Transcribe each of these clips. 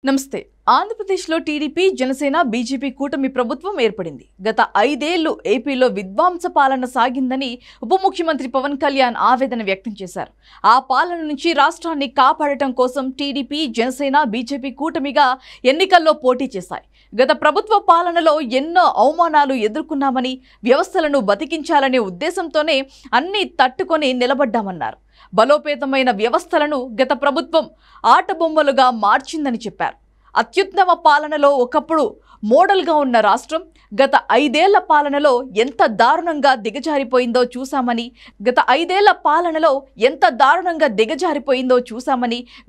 నమస్తే. ఆంధ్రప్రదేశ్లో TDP, Janasena, BJP కూటమి ప్రభుత్వం ఏర్పడింది. గత 5 ఏళ్లు ఏపీలో విధ్వంస పాలన సాగిందని ఉప ముఖ్యమంత్రి పవన్ కళ్యాణ్ ఆవేదన వ్యక్తం చేశారు. ఆ పాలన నుంచి రాష్ట్రాన్ని కాపాడటం కోసం టీడీపీ, జనసేన, బీజేపీ కూటమిగా ఎన్నికల్లో పోటీ చేశాయి. గత ప్రభుత్వ పాలనలో ఎన్నో అవమానాలు ఎదుర్కొన్నామని, వ్యవస్థలను బతికించాలనే ఉద్దేశంతోనే అన్ని తట్టుకొని నిలబడ్డామన్నారు. బలోపేతమైన వ్యవస్థలను గత ప్రభుత్వం ఆటబొమ్మలుగా మార్చిందని చెప్పారు. అత్యుత్తమ పాలనలో ఒకప్పుడు మోడల్గా ఉన్న రాష్ట్రం గత 5 ఏళ్ల పాలనలో ఎంత దారుణంగా దిగజారిపోయిందో చూసామని,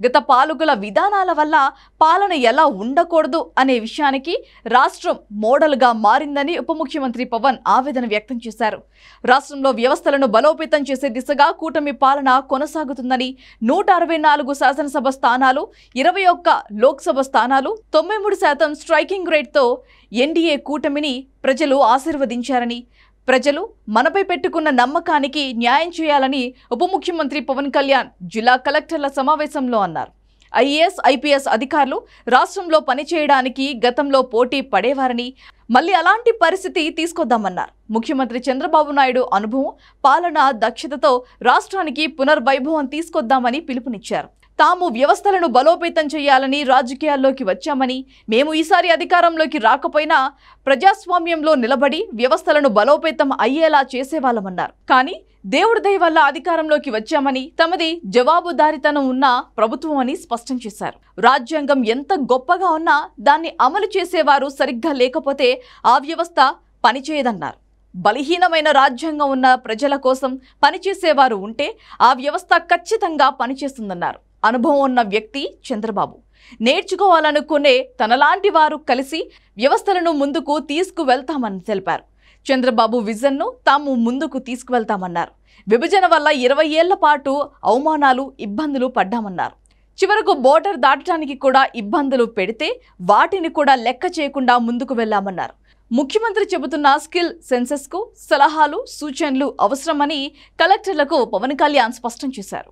గత పాలకుల విధానాల వల్ల పాలన ఎలా ఉండకూడదు అనే విషయానికి రాష్ట్రం మోడల్గా మారిందని ఉప ముఖ్యమంత్రి పవన్ ఆవేదన వ్యక్తం చేశారు. రాష్ట్రంలో వ్యవస్థలను బలోపేతం చేసే దిశగా కూటమి పాలన కొనసాగుతుందని, 164 శాసనసభ స్థానాలు, 21 లోక్సభ స్థానాలు, 93% స్ట్రైకింగ్ రేట్తో ఎన్డీఏ కూటమిని ప్రజలు ఆశీర్వదించారని, ప్రజలు మనపై పెట్టుకున్న నమ్మకానికి న్యాయం చేయాలని ఉప ముఖ్యమంత్రి పవన్ కళ్యాణ్ జిల్లా కలెక్టర్ల సమావేశంలో అన్నారు. ఐఏఎస్, ఐపీఎస్ అధికారులు రాష్ట్రంలో పనిచేయడానికి గతంలో పోటీ పడేవారని, మళ్లీ అలాంటి పరిస్థితి తీసుకొద్దామన్నారు. ముఖ్యమంత్రి చంద్రబాబు నాయుడు అనుభవం, పాలనా దక్షతతో రాష్ట్రానికి పునర్వైభవం తీసుకొద్దామని పిలుపునిచ్చారు. తాము వ్యవస్థలను బలోపేతం చేయాలని రాజకీయాల్లోకి వచ్చామని, మేము ఈసారి అధికారంలోకి రాకపోయినా ప్రజాస్వామ్యంలో నిలబడి వ్యవస్థలను బలోపేతం అయ్యేలా చేసేవాళ్ళమన్నారు. కానీ దేవుడి దయ వల్ల అధికారంలోకి వచ్చామని, తమది జవాబుదారీతనం ఉన్న ప్రభుత్వం అని స్పష్టం చేశారు. రాజ్యాంగం ఎంత గొప్పగా ఉన్నా దాన్ని అమలు చేసేవారు సరిగ్గా లేకపోతే ఆ వ్యవస్థ పనిచేయదన్నారు. బలహీనమైన రాజ్యాంగం ఉన్న ప్రజల కోసం పనిచేసేవారు ఉంటే ఆ వ్యవస్థ ఖచ్చితంగా పనిచేస్తుందన్నారు. అనుభవం ఉన్న వ్యక్తి చంద్రబాబు. నేర్చుకోవాలనుకునే తనలాంటి వారు కలిసి వ్యవస్థలను ముందుకు తీసుకువెళ్తామని తెలిపారు. చంద్రబాబు విజన్ను తాము ముందుకు తీసుకువెళ్తామన్నారు. విభజన వల్ల 20 ఏళ్ల పాటు అవమానాలు, ఇబ్బందులు పడ్డామన్నారు. చివరకు బోర్డర్ దాటడానికి కూడా ఇబ్బందులు పెడితే వాటిని కూడా లెక్క చేయకుండా ముందుకు వెళ్లామన్నారు. ముఖ్యమంత్రి చెబుతున్న స్కిల్ సెన్సెస్కు సలహాలు, సూచనలు అవసరమని కలెక్టర్లకు పవన్ కళ్యాణ్ స్పష్టం చేశారు.